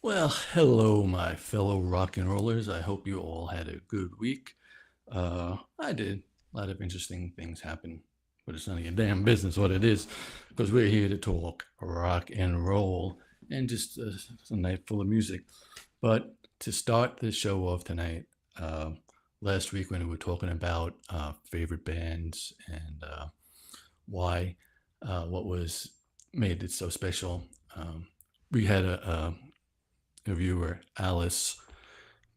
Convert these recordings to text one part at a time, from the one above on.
Well, hello, my fellow rock and rollers. I hope you all had a good week. I did. A lot of interesting things happen, but it's none of your damn business what it is, because we're here to talk rock and roll and just a night full of music. But to start the show off tonight, uh, last week when we were talking about favorite bands and why, what was made it so special, we had a viewer, Alice,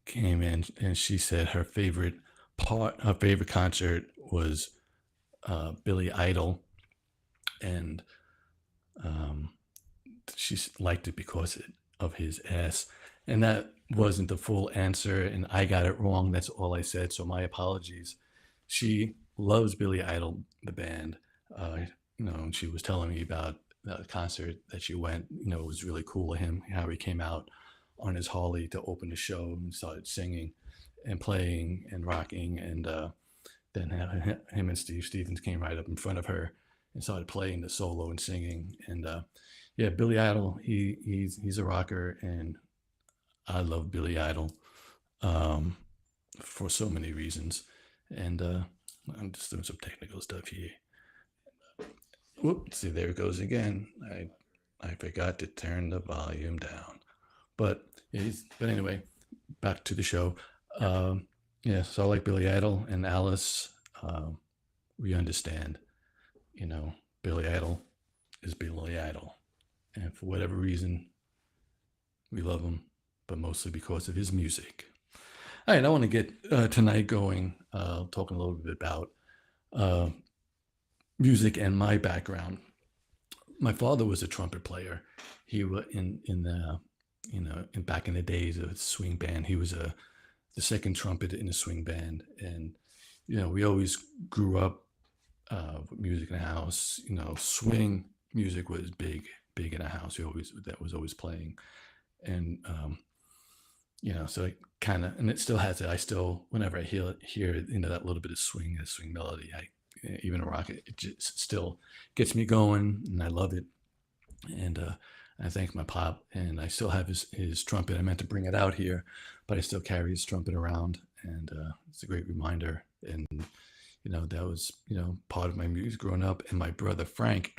came in and she said her favorite concert was Billy Idol, and um, liked it because of his ass. And that wasn't the full answer, and I got it wrong. That's all I said. So my apologies. She loves Billy Idol, the band. Uh, and she was telling me about the concert that she went. It was really cool of him how he came out on his Harley to open the show and started singing and playing and rocking, and then him and Steve Stevens came right up in front of her and started playing the solo and singing. And yeah, Billy Idol, he's a rocker, and I love Billy Idol um, for so many reasons. And I'm just doing some technical stuff here. Whoop! See, there it goes again. I forgot to turn the volume down. But but anyway, back to the show. Um, yeah, so I like Billy Idol and Alice. Um, we understand, you know, Billy Idol is Billy Idol, and for whatever reason, we love him, but mostly because of his music. All right, I want to get tonight going, talking a little bit about uh, music and my background. My father was a trumpet player. He was in the in back in the days of a swing band. He was the second trumpet in a swing band, and we always grew up with music in the house. Swing music was big in the house. That was always playing, and so it kind of, and it still has it. I still, whenever I hear that little bit of swing melody, even a rock, it just still gets me going, and I love it. And I thank my pop, and I still have his trumpet. I meant to bring it out here, but I still carry his trumpet around, and it's a great reminder. And that was part of my music growing up. And my brother Frank,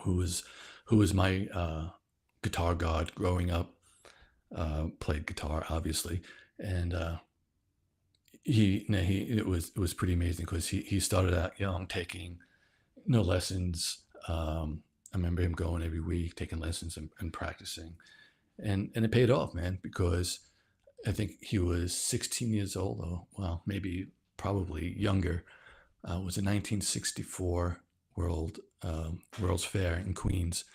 who was my guitar god growing up, played guitar obviously, and he it was pretty amazing because he started out young, taking no lessons. I remember him going every week, taking lessons and practicing, and it paid off, man. Because I think he was 16 years old, or well, maybe probably younger. It was a 1964 World's Fair in Queens.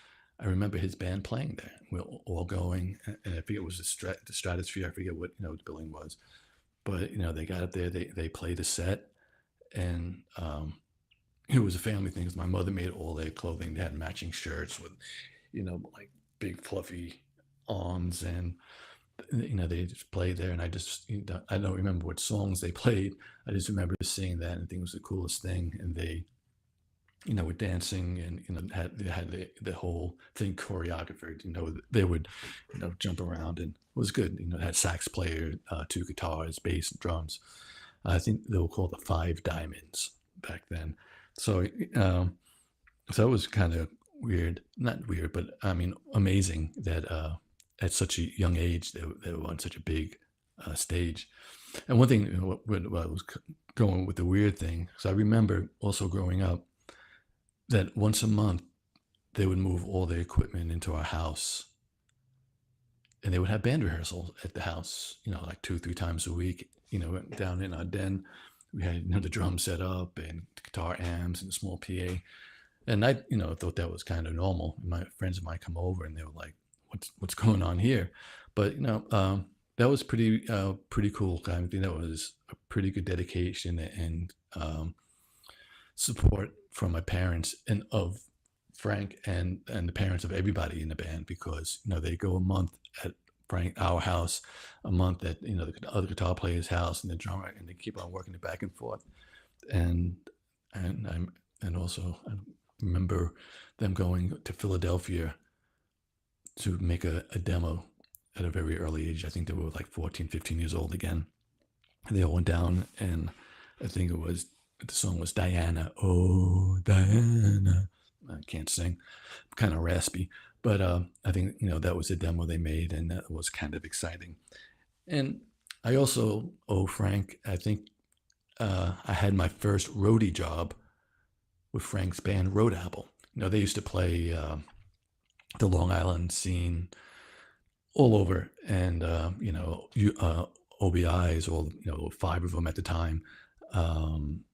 I remember his band playing there. We were all going, and I forget it was the Stratosphere. I forget what the building was, but they got up there. They played a set, and it was a family thing because my mother made all their clothing. They had matching shirts with, like big fluffy arms, and they just played there. And I don't remember what songs they played. I just remember seeing that and I think it was the coolest thing. And they, were dancing, and they had the whole thing choreographed. They would jump around, and it was good. It had sax player, two guitars, bass, and drums. I think they were called the Five Diamonds back then. So, so it was kind of weird, not weird, but I mean, amazing that at such a young age they were on such a big stage. And one thing, what I was going with the weird thing, so I remember also growing up that once a month they would move all their equipment into our house, and they would have band rehearsals at the house, like 2 3 times a week. Down in our den, we had the drum set up and guitar amps and a small PA. And I, thought that was kind of normal. My friends might come over and they were like, "What's going on here?" But that was pretty cool. I think that was a pretty good dedication and support from my parents and of Frank and the parents of everybody in the band, because they go a month at our house, a month at the other guitar player's house and the drummer, and they keep on working it back and forth. And I'm and also I remember them going to Philadelphia to make a demo at a very early age. I think they were like 14, 15 years old again. And they all went down, and I think the song was Diana. Oh, Diana. I can't sing, kind of raspy. But I think, that was a demo they made, and that was kind of exciting. And I also owe Frank, I think I had my first roadie job with Frank's band Road Apple. They used to play the Long Island scene all over, and OBIs, or 5 of them at the time, UBs,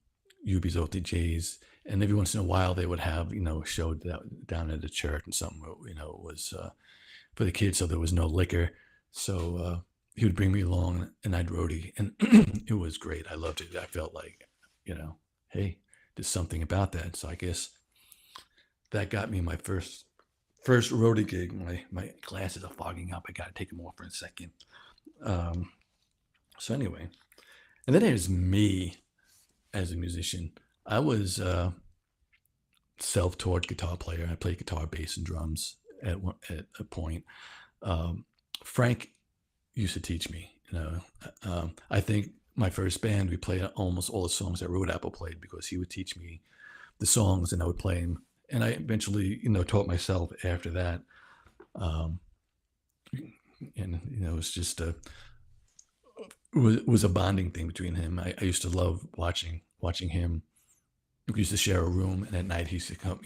OTJs, and every once in a while they would have a show down at the church, and something was for the kids, so there was no liquor, so he would bring me along, and I'd roadie, and it was great. I loved it. I felt like, hey, there's something about that. So I guess that got me my first roadie gig. My glasses are fogging up. I got to take them off for a second. So anyway, and then there's me as a musician. I was a self-taught guitar player. I played guitar, bass, and drums at a point. Frank used to teach me. I think my first band, we played almost all the songs that Road Apple played, because he would teach me the songs and I would play them. And I eventually, taught myself after that. And it was just it was a bonding thing between him. I used to love watching him. We used to share a room, and at night he used to come,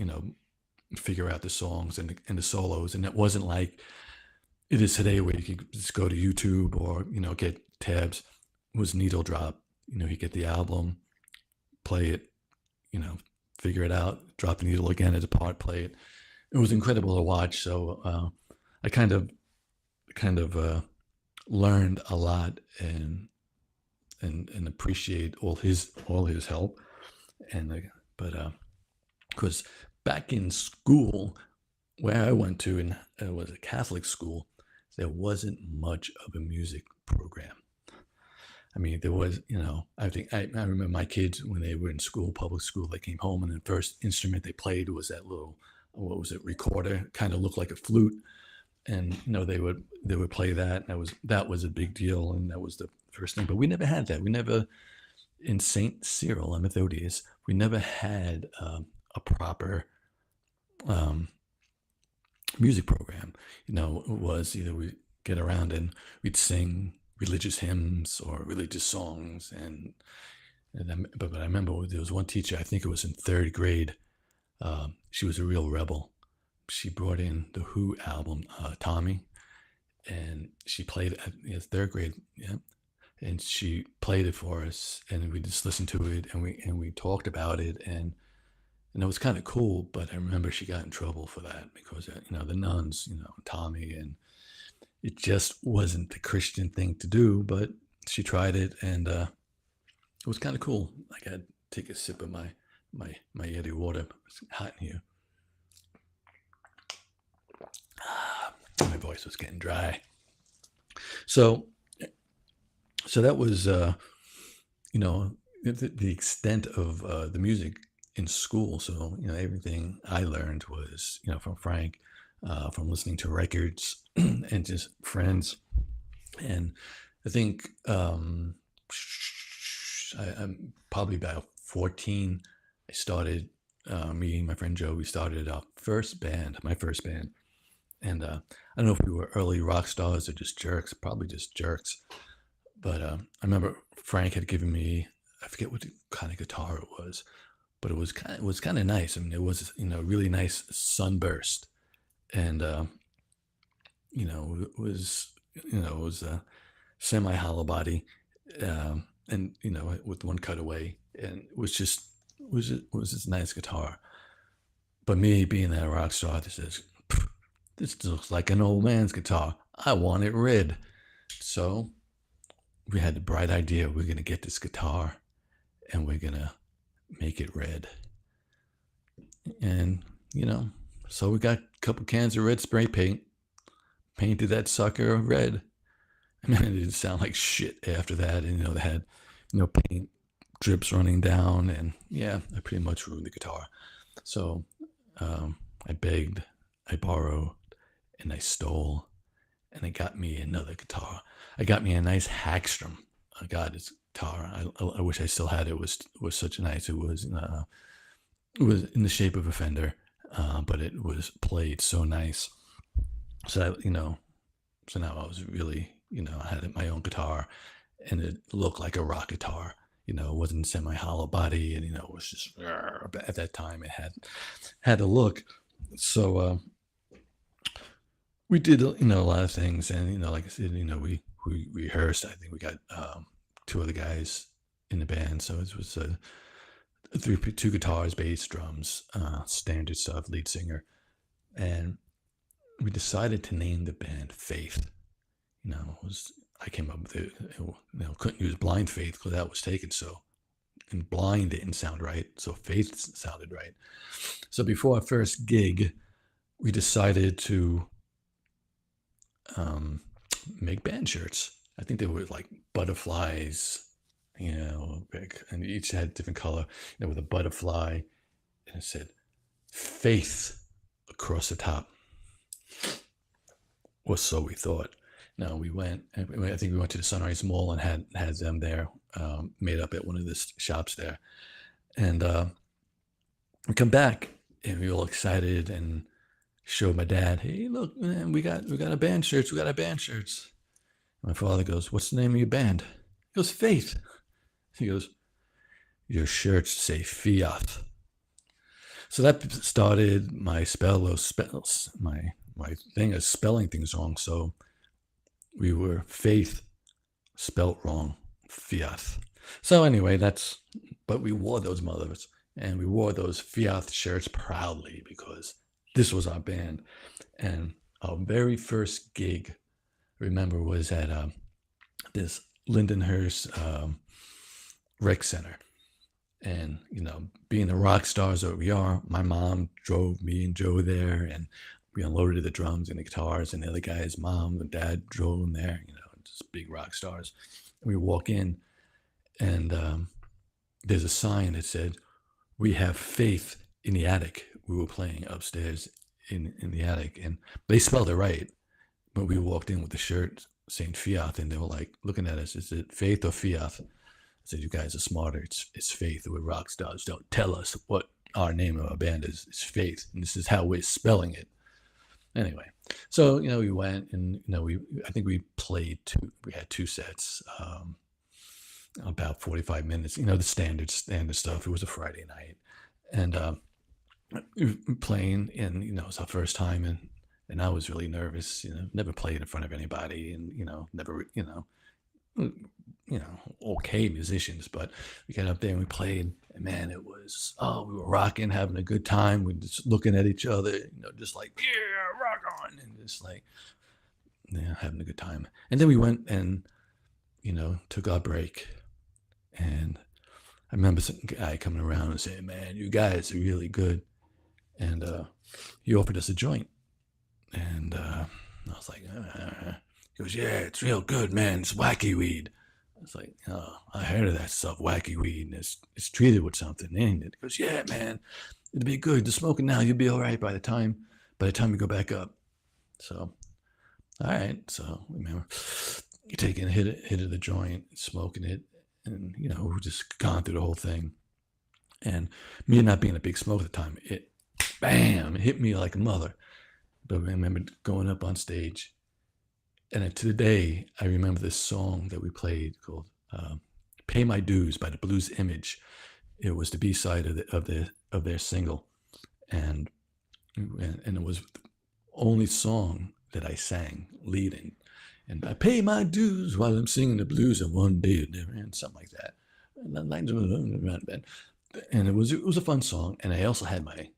figure out the songs and the solos. And it wasn't like it is today, where you could just go to YouTube or get tabs. It was needle drop. You get the album, play it, figure it out, drop the needle again as a part, play it. It was incredible to watch. So I kind of learned a lot, and appreciate all his help. And but because back in school where I went to, and it was a Catholic school, there wasn't much of a music program. I mean, there was, I think I remember my kids when they were in school, public school, they came home, and the first instrument they played was that little, what was it, recorder, kind of looked like a flute. And, they would play that. And that was a big deal. And that was the first thing, but we never had that. We never, in St. Cyril and Methodius, we never had a proper music program. It was either we get around and we'd sing religious hymns or religious songs, but I remember there was one teacher, I think it was in 3rd grade. She was a real rebel. She brought in the Who album, Tommy, and she played it 3rd grade, yeah, and she played it for us, and we just listened to it, and we talked about it, and it was kind of cool. But I remember she got in trouble for that, because the nuns, Tommy, and it just wasn't the Christian thing to do. But she tried it, and it was kind of cool. I got to take a sip of my Yeti water. It's hot in here. My voice was getting dry. So that was, the extent of the music in school. So, everything I learned was, from Frank, from listening to records and just friends. And I think I'm probably about 14. I started meeting my friend Joe. We started our my first band. And I don't know if we were early rock stars or just jerks, probably just jerks. But I remember Frank had given me, I forget what kind of guitar it was, but it was kind of nice. I mean, it was, really nice sunburst. And, it was a semi hollow body, and, with one cutaway, and it was just this nice guitar. But me being that rock star, this looks like an old man's guitar. I want it red. So we had the bright idea, we're going to get this guitar and we're going to make it red. And, so we got a couple cans of red spray paint, painted that sucker red. I mean, it didn't sound like shit after that. And, they had, paint drips running down. And yeah, I pretty much ruined the guitar. So I begged, I borrowed, and I stole, and I got me another guitar. I got me a nice Hagstrom. I got this guitar. I wish I still had it. It was such a nice. It was in the shape of a Fender, but it was played so nice. So that, so now I was really, I had my own guitar, and it looked like a rock guitar. It wasn't semi hollow body, and it was just at that time it had a look. So we did a lot of things, and like I said, we rehearsed. I think we got two other guys in the band, so it was two guitars, bass, drums, standard stuff, lead singer, and we decided to name the band Faith. It was I came up with it. Couldn't use Blind Faith because that was taken. So, and Blind didn't sound right, so Faith sounded right. So before our first gig, we decided to make band shirts. I think they were like butterflies, and each had a different color. With a butterfly, and it said "Faith" across the top. Or so we thought. No, we went. I think we went to the Sunrise Mall and had them there, made up at one of the shops there, and we come back and we were all excited and showed my dad, "Hey, look, man, we got a band shirts. We got our band shirts." My father goes, "What's the name of your band?" He goes, "Faith." He goes, "Your shirts say Fiat." So that started my my thing of spelling things wrong. So we were Faith spelt wrong, Fiat. So anyway, but we wore those mothers, and we wore those Fiat shirts proudly because this was our band. And our very first gig, remember, was at this Lindenhurst rec center. And, being the rock stars that we are, my mom drove me and Joe there, and we unloaded the drums and the guitars, and the other guy's mom and dad drove them there, just big rock stars. And we walk in, and there's a sign that said, "We have faith in the attic." We were playing upstairs in the attic, and they spelled it right. But we walked in with the shirt saying Fiat, and they were like looking at us. Is it Faith or Fiat? I said, "You guys are smarter. It's Faith. We're rock stars. Don't tell us what our name of our band is. It's Faith, and this is how we're spelling it." Anyway, so we went, and I think we played two. We had two sets, about 45 minutes. The standard stuff. It was a Friday night, and we were playing, and it was our first time, and I was really nervous. Never played in front of anybody, and never okay musicians, but we got up there and we played, and man, it was, we were rocking, having a good time. We just looking at each other, just like, yeah, rock on, and just like, having a good time. And then we went and, took our break, and I remember some guy coming around and saying, "Man, you guys are really good," and he offered us a joint, and I was like, he goes, "Yeah, it's real good, man. It's wacky weed." It's like, "Oh, I heard of that stuff, wacky weed, and it's treated with something, ain't it?" He goes, "Yeah, man, it'll be good. Just smoke it now. You'll be all right by the time you go back up." So, all right. So, remember, you taking a hit of the joint, smoking it, and we're just gone through the whole thing. And me not being a big smoker at the time, it hit me like a mother. But I remember going up on stage. And to the day, I remember this song that we played called "Pay My Dues" by the Blues Image. It was the B-side of their single, and it was the only song that I sang leading. And I pay my dues while I'm singing the blues, and one day and something like that. And it was a fun song. And I also had my,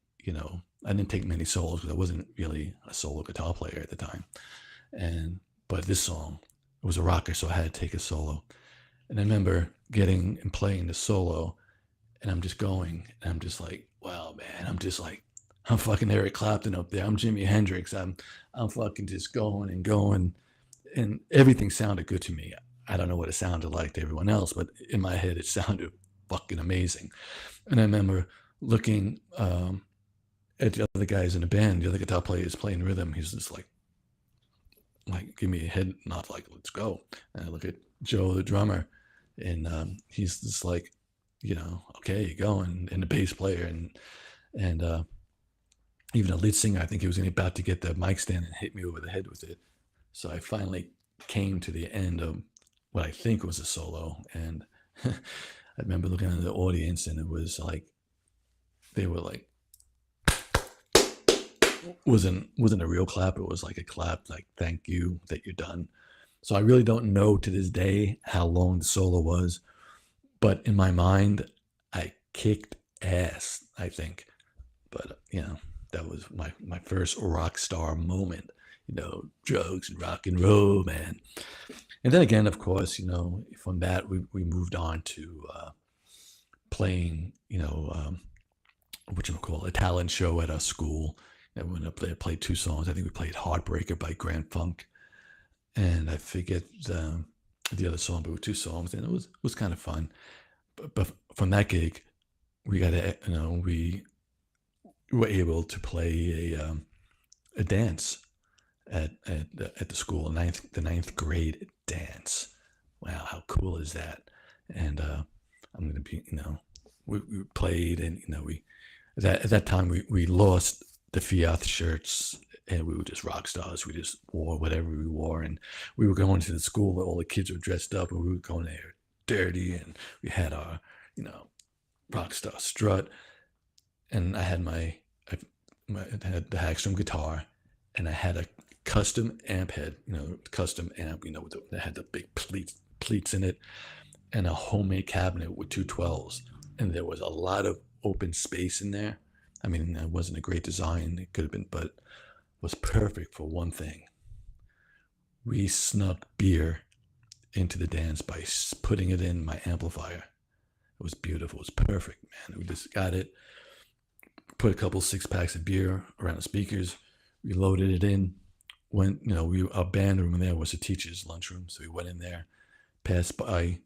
I didn't take many solos because I wasn't really a solo guitar player at the time. But this song, it was a rocker, so I had to take a solo. And I remember getting and playing the solo, and I'm just going, and I'm just like, wow, man, I'm fucking Eric Clapton up there. I'm Jimi Hendrix. I'm fucking just going and going, and everything sounded good to me. I don't know what it sounded like to everyone else, but in my head, it sounded fucking amazing. And I remember looking at the other guys in the band, the other guitar players playing rhythm. He's just like, like give me a head nod, like let's go. And I look at Joe, the drummer, and he's just like, okay, you going, and the bass player, and even the lead singer. I think he was about to get the mic stand and hit me over the head with it. So I finally came to the end of what I think was a solo, and I remember looking at the audience, and it was like they were like, wasn't a real clap. It was like a clap, like thank you that you're done. So I really don't know to this day how long the solo was, but in my mind, I kicked ass, I think. But that was my first rock star moment. Drugs and rock and roll, man. And then again, of course, from that we moved on to playing, what you call a talent show at our school. And we went up there, played two songs. I think we played "Heartbreaker" by Grand Funk, and I forget the other song, but with two songs, and it was kind of fun. But from that gig, we got to, we were able to play a dance at the school, the ninth grade dance. Wow, how cool is that? And I'm gonna be, we played, and we at that time we lost the Fiat shirts, and we were just rock stars. We just wore whatever we wore, and we were going to the school where all the kids were dressed up, and we were going there dirty, and we had our, rock star strut, and I had I had the Hagstrom guitar, and I had a custom amp head, custom amp, that had the big pleats in it, and a homemade cabinet with two 12s, and there was a lot of open space in there. I mean, it wasn't a great design. It could have been, but was perfect for one thing. We snuck beer into the dance by putting it in my amplifier. It was beautiful. It was perfect, man. We just got it, put a couple 6-packs of beer around the speakers. We loaded it in. Went, our band room in there was a teacher's lunchroom, so we went in there, passed by,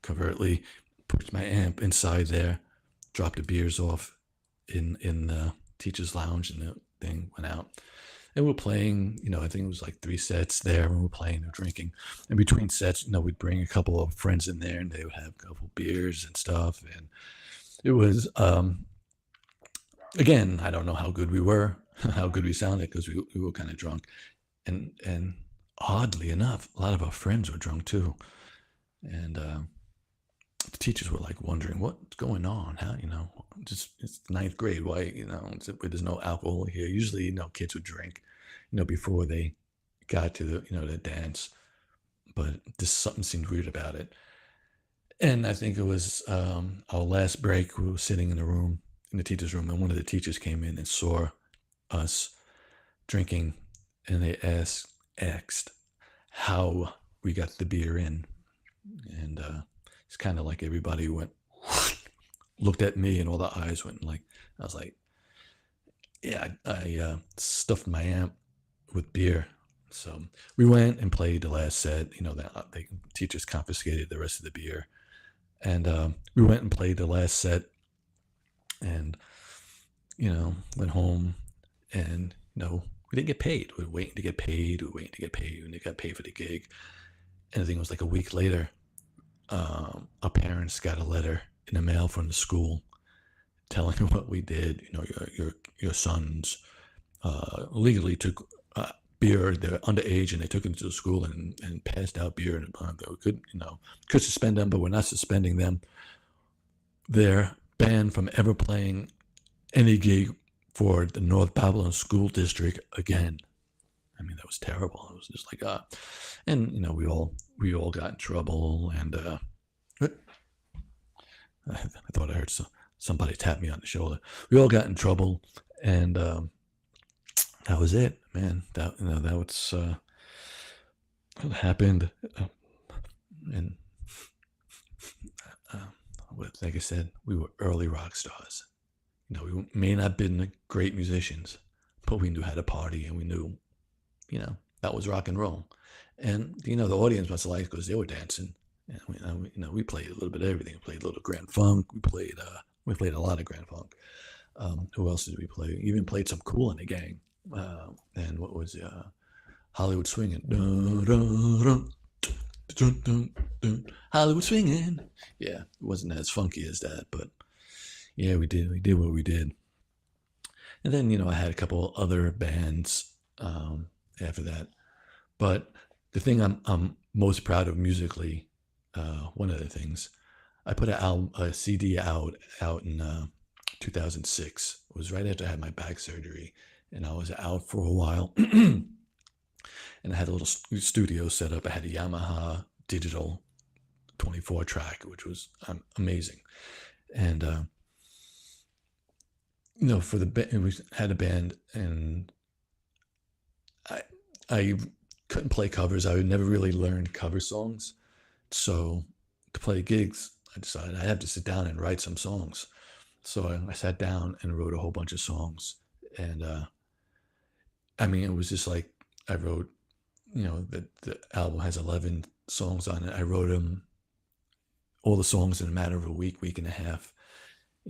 covertly, put my amp inside there, dropped the beers off in the teacher's lounge, and the thing went out. And we're playing, I think it was like 3 sets there, and we're playing and drinking. And between sets, we'd bring a couple of friends in there, and they would have a couple beers and stuff. And it was, again, I don't know how good we were, how good we sounded, because we were kind of drunk. And oddly enough, a lot of our friends were drunk too. And the teachers were like wondering what's going on. How, just it's ninth grade. Why, there's no alcohol here. Usually, kids would drink, before they got to the dance. But just something seemed weird about it. And I think it was our last break. We were sitting in the teacher's room, and one of the teachers came in and saw us drinking, and they asked how we got the beer in. And it's kind of like everybody looked at me, and all the eyes went like, I was like, yeah, I stuffed my amp with beer. So we went and played the last set. That the teachers confiscated the rest of the beer, and we went and played the last set, and went home, and we didn't get paid. We were waiting to get paid. We got paid for the gig. And I think it was like a week later, our parents got a letter in the mail from the school telling them what we did. Your sons legally took beer. They're underage, and they took them to the school and passed out beer. And they could suspend them, but we're not suspending them. They're banned from ever playing any gig for the North Babylon School District again. I mean, that was terrible. It was just like, and we all got in trouble, and I thought I heard somebody tap me on the shoulder. We all got in trouble, and that was it, man. That was what happened, and like I said, we were early rock stars. We may not have been great musicians, but we knew how to party, and we knew, that was rock and roll. And, the audience must have liked it because they were dancing. And we played a little bit of everything. We played a little Grand Funk. We played a lot of Grand Funk. Who else did we play? We even played some Cool in the Gang. And what was Hollywood swinging. Dun, dun, dun, dun, dun, dun. Hollywood swinging. Yeah, it wasn't as funky as that, but yeah, we did what we did. And then I had a couple other bands after that. But the thing I'm most proud of musically, one of the things, I put a CD out in 2006. It was right after I had my back surgery, and I was out for a while. And I had a little studio set up. I had a Yamaha digital 24 track, which was amazing. And for the band, we had a band, and I I couldn't play covers. I would never really learn cover songs. So to play gigs, I decided I have to sit down and write some songs. So I sat down and wrote a whole bunch of songs. And I mean, it was just like I wrote, the album has 11 songs on it. I wrote them, all the songs, in a matter of a week and a half.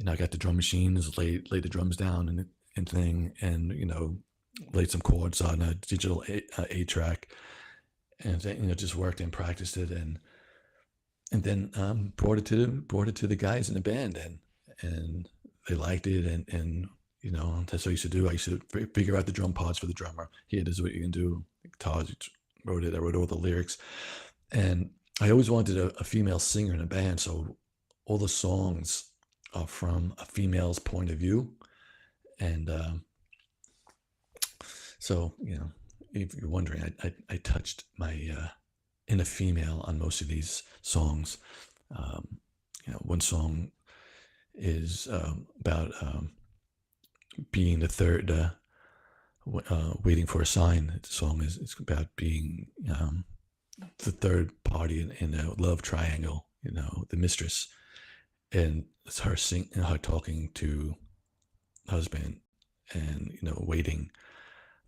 I got the drum machines, laid the drums down and thing, and, laid some chords on a digital eight track, and just worked and practiced it, and then brought it to the guys in the band, and they liked it, and that's what I used to do. I used to figure out the drum parts for the drummer. Here, this is what you can do. Guitars, wrote it. I wrote all the lyrics, and I always wanted a female singer in a band, so all the songs are from a female's point of view, and so if you're wondering, I touched my inner female on most of these songs. Um, one song is about being the third, waiting for a sign. The song is it's about being the third party in a love triangle. The mistress, and it's her talking to husband, and waiting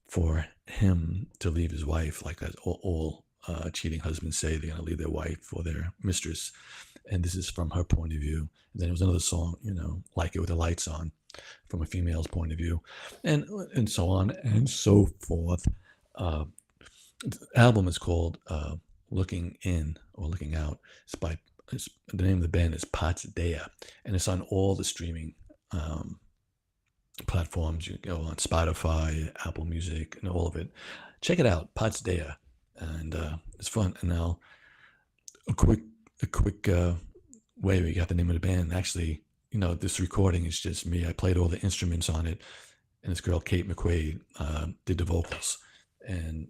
for him to leave his wife, like that all cheating husbands say they're going to leave their wife for their mistress, and this is from her point of view. And then there was another song, like it with the lights on, from a female's point of view, and so on and so forth. uh, the album is called Looking In or Looking Out. The name of the band is Pots Dea, and it's on all the streaming platforms. You go on Spotify, Apple Music, and all of it. Check it out, Pots Dea, and it's fun. And now a quick way we got the name of the band. Actually, this recording is just me. I played all the instruments on it, and this girl Kate McQuaid did the vocals. And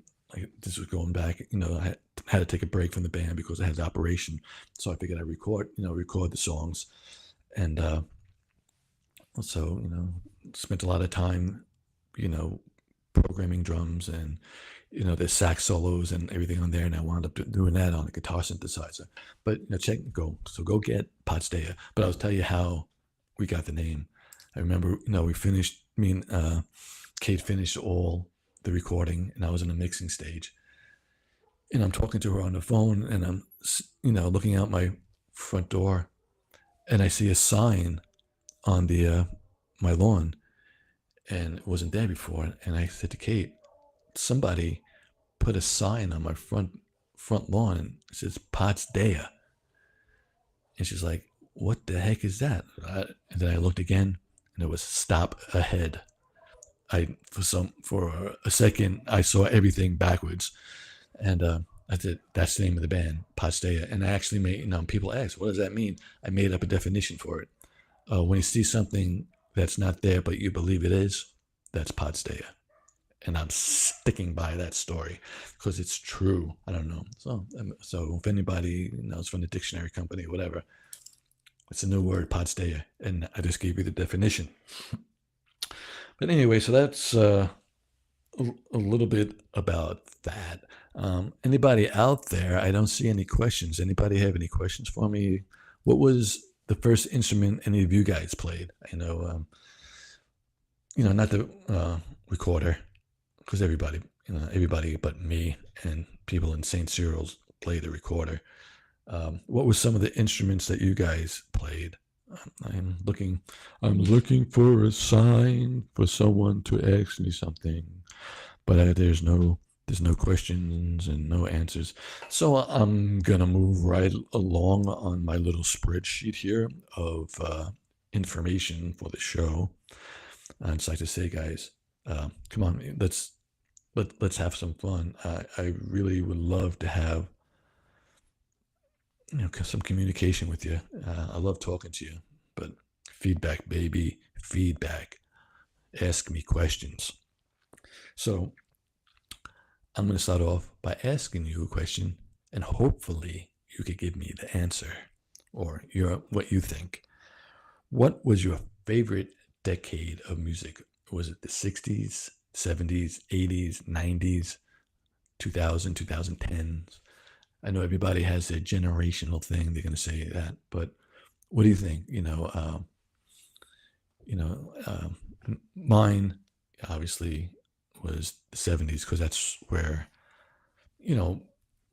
this was going back. I had to take a break from the band because I had the operation, so I figured I'd record the songs, and so spent a lot of time, programming drums, and the sax solos and everything on there, and I wound up doing that on a guitar synthesizer. But go get Pots Dea. But I'll tell you how we got the name. I remember, we finished. Me and Kate finished all the recording, and I was in the mixing stage, and I'm talking to her on the phone, and I'm looking out my front door, and I see a sign on the my lawn, and it wasn't there before. And I said to Kate, somebody put a sign on my front lawn, and it says Pots Dea. And she's like, what the heck is that? And then I looked again, and it was Stop Ahead. For a second I saw everything backwards, and I said, that's the name of the band, Pots Dea. And I actually made, people ask, what does that mean? I made up a definition for it. When you see something that's not there but you believe it is, that's Pots Dea. And I'm sticking by that story because it's true. I don't know. So if anybody knows from the dictionary company or whatever, it's a new word, Pots Dea, and I just gave you the definition. But anyway, so that's a little bit about that. Anybody out there? I don't see any questions. Anybody have any questions for me? What was the first instrument any of you guys played? Not the recorder, because everybody but me and people in St. Cyril's played the recorder. What were some of the instruments that you guys played? I'm looking for a sign for someone to ask me something, but there's no There's no questions and no answers. So I'm going to move right along on my little spreadsheet here of information for the show. I'd just like to say, guys, come on, let's have some fun. I really would love to have some communication with you. I love talking to you, but feedback, baby, feedback. Ask me questions. So I'm going to start off by asking you a question, and hopefully you could give me the answer or what you think. What was your favorite decade of music? Was it the 60s, 70s, 80s, 90s, 2000, 2010s? I know everybody has their generational thing. They're going to say that, but what do you think? You know, mine obviously was the 70s because that's where, you know,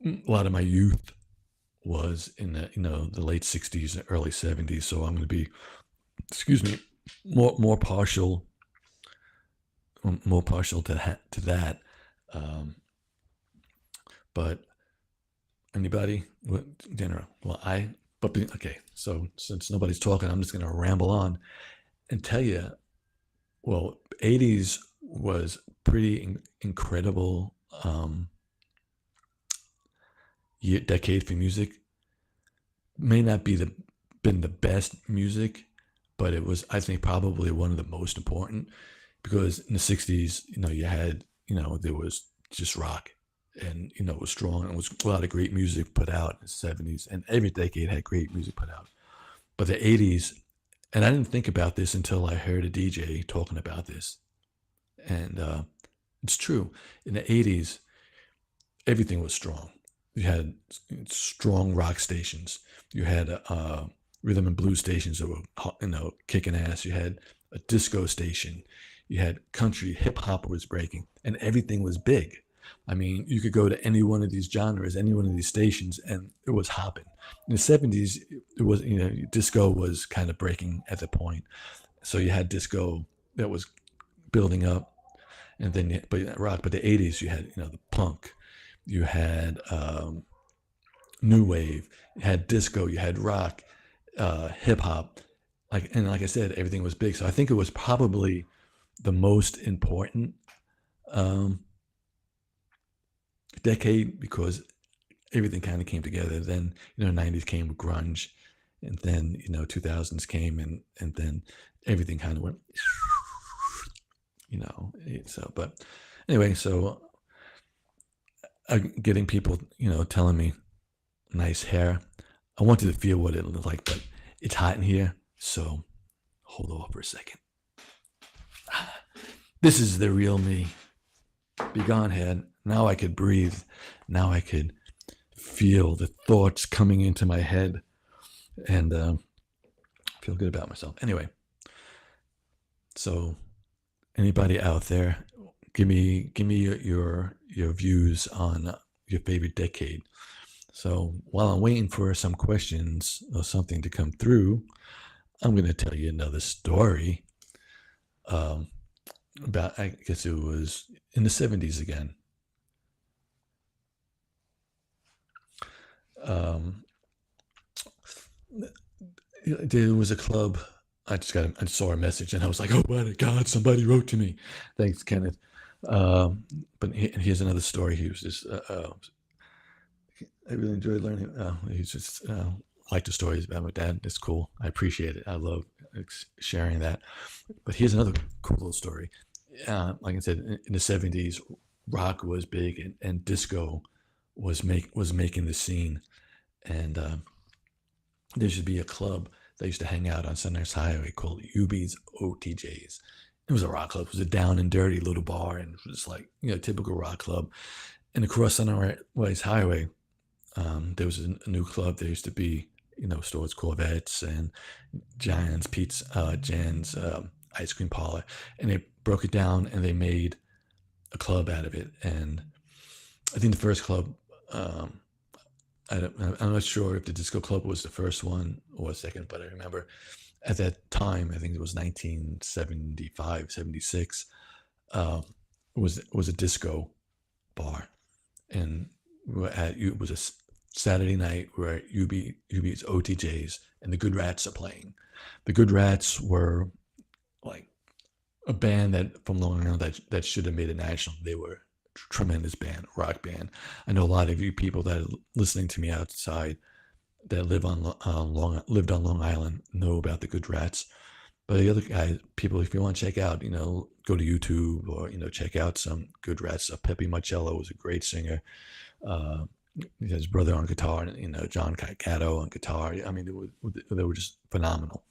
a lot of my youth was in the, the late 60s, early 70s. So I'm going to be, excuse me, more partial, to that. Um, but anybody, what general? Well, okay. So since nobody's talking, I'm just going to ramble on and tell you. Well, 80s was pretty incredible decade for music. May not be been the best music, but it was, I think, probably one of the most important because in the 60s, you had, there was just rock and, it was strong and it was a lot of great music put out in the 70s, and every decade had great music put out. But the 80s, and I didn't think about this until I heard a DJ talking about this. And it's true. In the 80s, everything was strong. You had strong rock stations. You had rhythm and blues stations that were, kicking ass. You had a disco station. You had country, hip hop was breaking, and everything was big. I mean, you could go to any one of these genres, any one of these stations, and it was hopping. In the 70s, it was, disco was kind of breaking at the point. So you had disco that was building up, and then but rock. But the 80s, you had, the punk, you had new wave, you had disco, you had rock, hip hop, like I said, everything was big. So I think it was probably the most important um, decade because everything kind of came together. Then 90s came with grunge, and then 2000s came, and then everything kind of went. So but anyway, so getting people telling me nice hair. I wanted to feel what it looked like, but it's hot in here, so hold off for a second. This is the real me. Be gone, head. Now I could breathe. Now I could feel the thoughts coming into my head and feel good about myself. Anyway, so anybody out there, give me your views on your favorite decade. So while I'm waiting for some questions or something to come through, I'm going to tell you another story about, I guess it was in the 70s again. There was a club. I just saw a message and I was like, oh my God, somebody wrote to me. Thanks, Kenneth. But here's another story. He was just, I really enjoyed learning. He's just like the stories about my dad. It's cool. I appreciate it. I love sharing that. But here's another cool little story. Like I said, in the 70s, rock was big and disco was making the scene. And there used to be a club that used to hang out on Sunrise Highway called UB's OTJs. It was a rock club. It was a down and dirty little bar, and it was like typical rock club. And across Sunrise Highway, there was a new club. There used to be stores, Corvettes and Jan's ice cream parlor, and they broke it down and they made a club out of it. And I think the first club, I'm not sure if the disco club was the first one or second, but I remember at that time, I think it was 1975, 76, was a disco bar, and it was a Saturday night where UB's OTJs and the Good Rats are playing. The Good Rats were like a band that from Long Island that should have made it national. They were a tremendous band, rock band. I know a lot of you people that are listening to me outside that lived on Long Island know about the Good Rats. But the other guys, people, if you want to check out, go to YouTube or check out some Good Rats. Pepe Marcello was a great singer. Uh, his brother on guitar, and John Pagano on guitar. I mean, they were just phenomenal.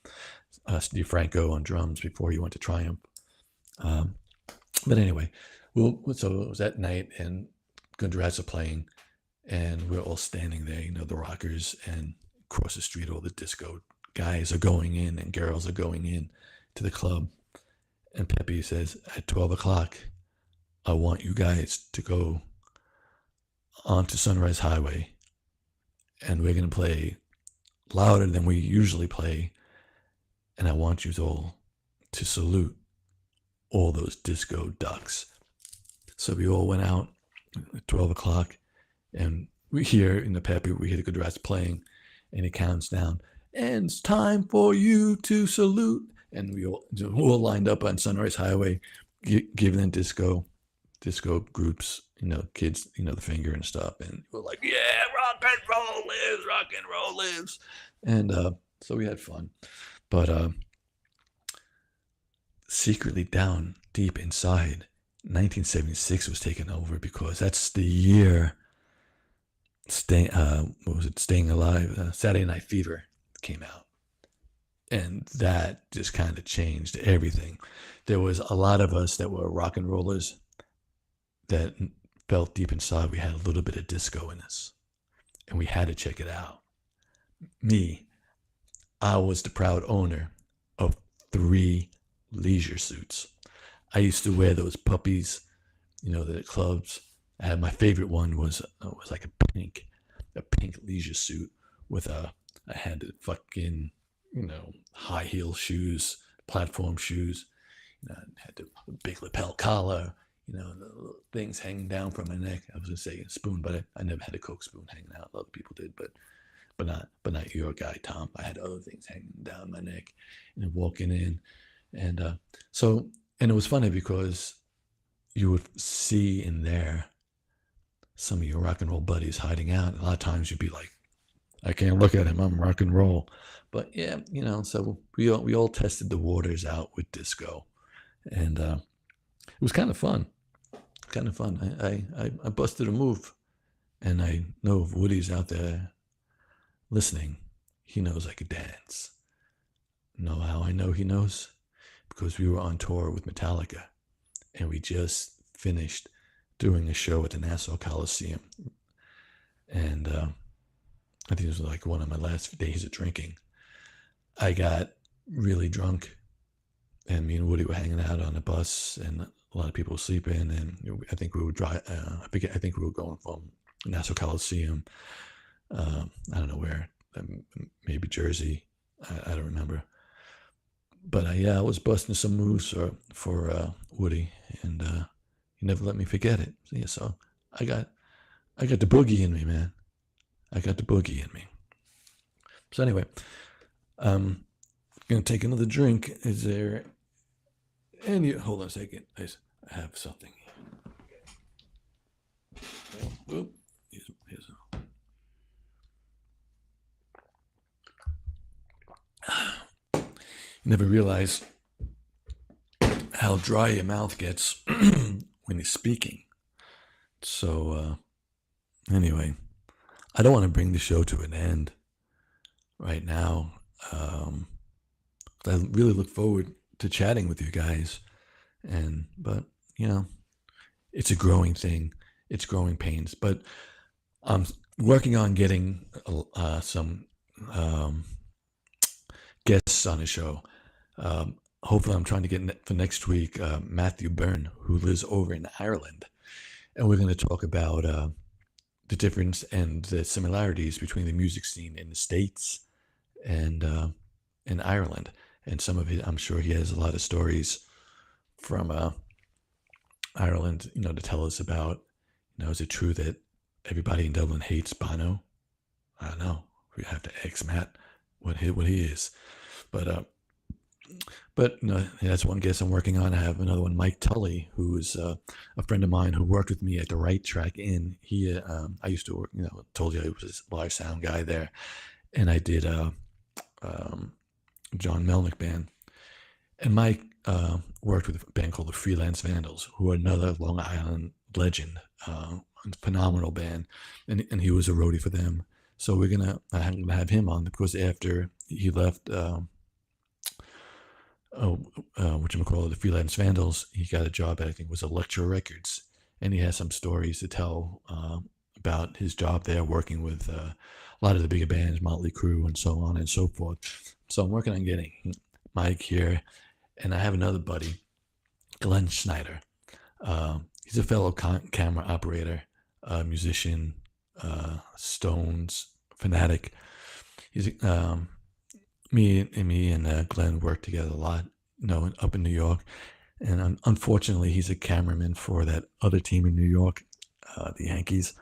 Steve Franco on drums before he went to Triumph. Um, but anyway, so it was that night, and Good Rats are playing, and we're all standing there, the rockers, and across the street, all the disco guys are going in and girls are going in to the club. And Pepe says, at 12 o'clock, I want you guys to go onto Sunrise Highway, and we're going to play louder than we usually play, and I want you all to salute all those disco ducks. So we all went out at 12 o'clock, and we hear in the Pepe, we hear the Good Rats playing, and it counts down, and it's time for you to salute. And we all lined up on Sunrise Highway, giving them disco groups, kids, the finger and stuff. And we're like, yeah, rock and roll lives. And so we had fun. But secretly down deep inside, 1976 was taken over, because that's the year Staying Alive, Saturday Night Fever came out. And that just kind of changed everything. There was a lot of us that were rock and rollers that felt deep inside we had a little bit of disco in us, and we had to check it out. I was the proud owner of 3 leisure suits. I used to wear those puppies, the clubs. My favorite one was like a pink leisure suit with I had the fucking high heel shoes, platform shoes. I had the big lapel collar, the little things hanging down from my neck. I was gonna say a spoon, but I never had a Coke spoon hanging out. Other people did, but not your guy, Tom. I had other things hanging down my neck, and walking in, and and it was funny because you would see in there some of your rock and roll buddies hiding out. A lot of times you'd be like, I can't look at him, I'm rock and roll. But yeah, so we all tested the waters out with disco, and it was kind of fun. I busted a move, and I know if Woody's out there listening, he knows I could dance. Know how I know he knows? Because we were on tour with Metallica, and we just finished doing a show at the Nassau Coliseum, and I think it was like one of my last days of drinking. I got really drunk, and me and Woody were hanging out on a bus, and a lot of people were sleeping. And I think we were I think we were going from Nassau Coliseum. I don't know where, maybe Jersey. I don't remember. But I was busting some moves for Woody, and he never let me forget it. So I got the boogie in me, man. I got the boogie in me. So anyway, I'm gonna take another drink. Is there any? Hold on a second. I have something. Oop. Here's You never realize how dry your mouth gets when you're speaking. So anyway, I don't want to bring the show to an end right now. I really look forward to chatting with you guys, but it's a growing thing. It's growing pains, but I'm working on getting some guests on the show. Hopefully, I'm trying to get for next week Matthew Byrne, who lives over in Ireland, and we're going to talk about the difference and the similarities between the music scene in the States and in Ireland. And some of it, I'm sure he has a lot of stories from Ireland, to tell us about, Now, is it true that everybody in Dublin hates Bono? I don't know. We have to ask Matt what he is. But that's one guest I'm working on. I have another one, Mike Tully, who is a friend of mine who worked with me at the Right Track Inn. I used to work, told you I was a live sound guy there, and I did um, John Melnick band. And Mike worked with a band called the Freelance Vandals, who are another Long Island legend, phenomenal band, and he was a roadie for them. So I'm gonna have him on because after he left, the Freelance Vandals, he got a job at, I think it was Electra Records, and he has some stories to tell about his job there, working with a lot of the bigger bands, Motley Crue, and so on and so forth. So I'm working on getting Mike here, and I have another buddy, Glenn Schneider. He's a fellow camera operator, musician, Stones fanatic. He's me and Glenn work together a lot, up in New York. And unfortunately, he's a cameraman for that other team in New York, the Yankees,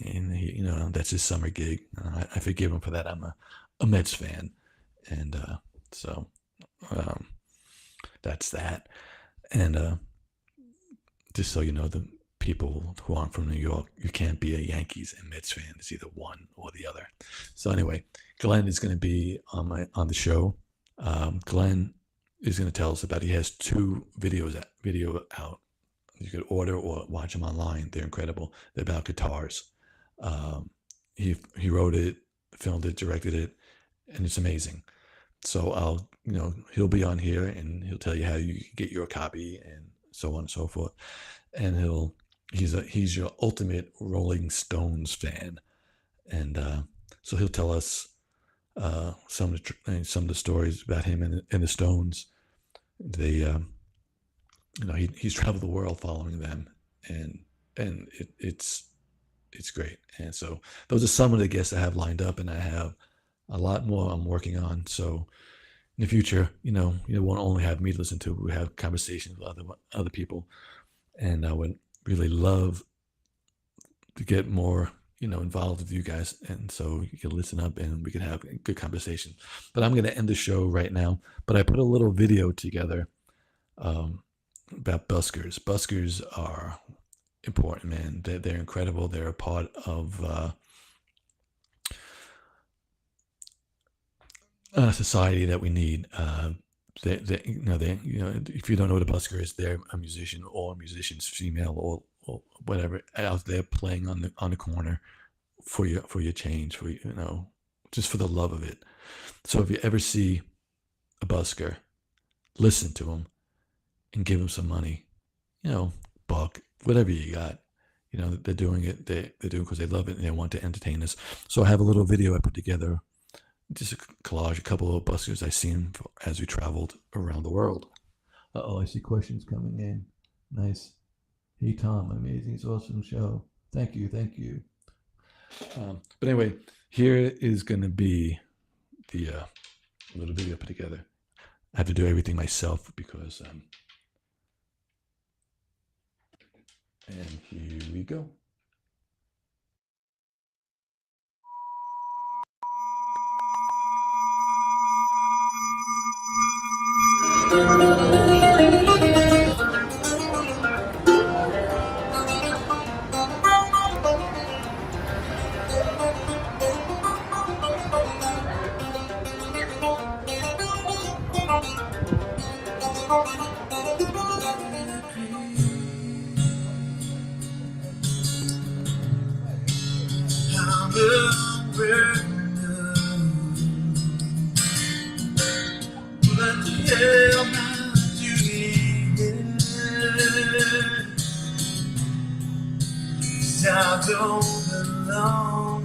and that's his summer gig. I forgive him for that. I'm a Mets fan, and so that's that. And just so you know, the people who aren't from New York, you can't be a Yankees and Mets fan. It's either one or the other. So anyway, Glenn is going to be on the show. Glenn is going to tell us about. He has two video out. You could order or watch them online. They're incredible. They're about guitars. He wrote it, filmed it, directed it, and it's amazing. So he'll be on here and he'll tell you how you get your copy and so on and so forth. And he's your ultimate Rolling Stones fan, and so he'll tell us some of the stories about him and the Stones. They, he's traveled the world following them, and it's great. And so those are some of the guests I have lined up, and I have a lot more I'm working on. So in the future, you won't only have me listen to. We have conversations with other people, and I would really love to get more involved with you guys, and so you can listen up and we can have a good conversation. But I'm going to end the show right now, but I put a little video together about buskers. Buskers are important, man. They're incredible. They're a part of society that we need. If you don't know what a busker is, they're a musician, or musicians, female or whatever, out there playing on the corner for your change, just for the love of it. So if you ever see a busker, listen to them and give them some money, buck, whatever you got. They're doing it. They're doing it because they love it and they want to entertain us. So I have a little video I put together, just a collage, a couple of buskers I seen as we traveled around the world. I see questions coming in. Nice. Hey Tom, amazing, it's awesome show. Thank you. But anyway, here is going to be the little video put together. I have to do everything myself because, and here we go. I don't belong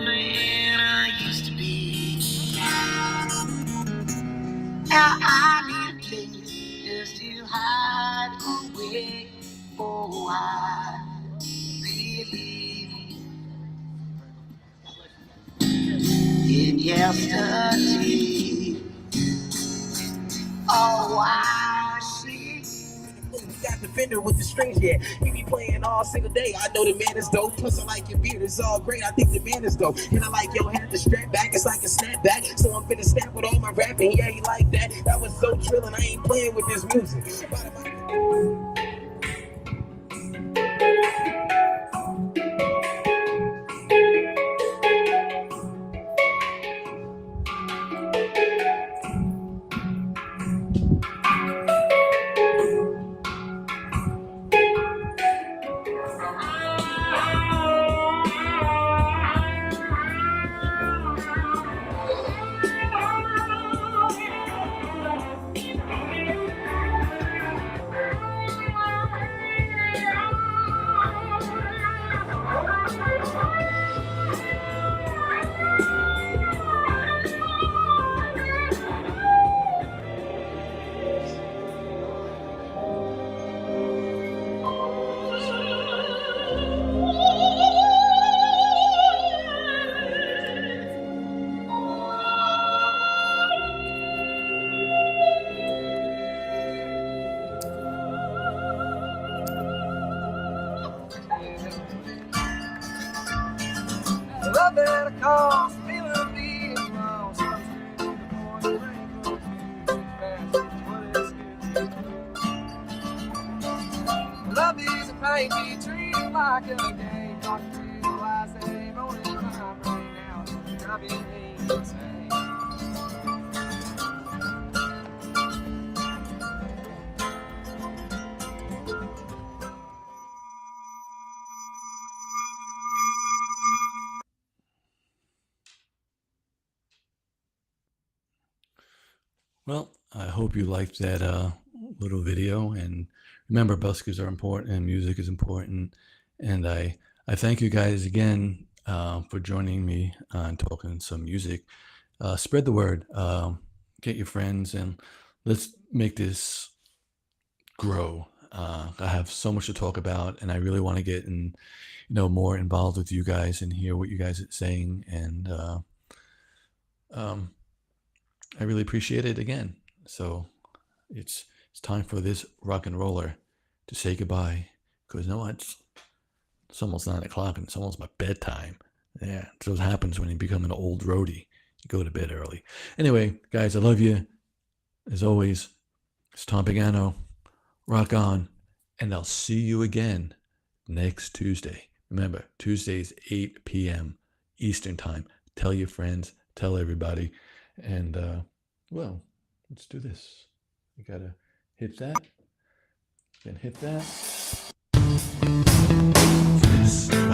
Man, I used to be I need a place just to hide away. Oh, I believe in yesterday. Oh, I see. We got the fender with the strings, yeah. We be playing all single day. I know the man is dope. Plus, I like your beard, it's all great. I think the man is dope. And I like your hair, the strap back, it's like a snapback. So I'm finna snap with all my rapping. Yeah, he like that. That was so trillin', I ain't playing with this music. Love that I call, feeling being wrong. Love is a pain, be treated like a game. Not to realize that ain't rolling in my brain now. Driving me insane. Well, I hope you liked that little video. And remember, buskers are important and music is important. And I thank you guys again for joining me and talking some music. Spread the word. Get your friends and let's make this grow. I have so much to talk about, and I really want to get more involved with you guys and hear what you guys are saying. And I really appreciate it again. So it's time for this rock and roller to say goodbye, because you know what? It's almost 9 o'clock and it's almost my bedtime. Yeah, so it happens when you become an old roadie. You go to bed early. Anyway, guys, I love you. As always, it's Tom Pagano. Rock on, and I'll see you again next Tuesday. Remember, Tuesdays, 8 p.m. Eastern Time. Tell your friends, tell everybody. And, well, let's do this. You gotta hit that, then hit that. This.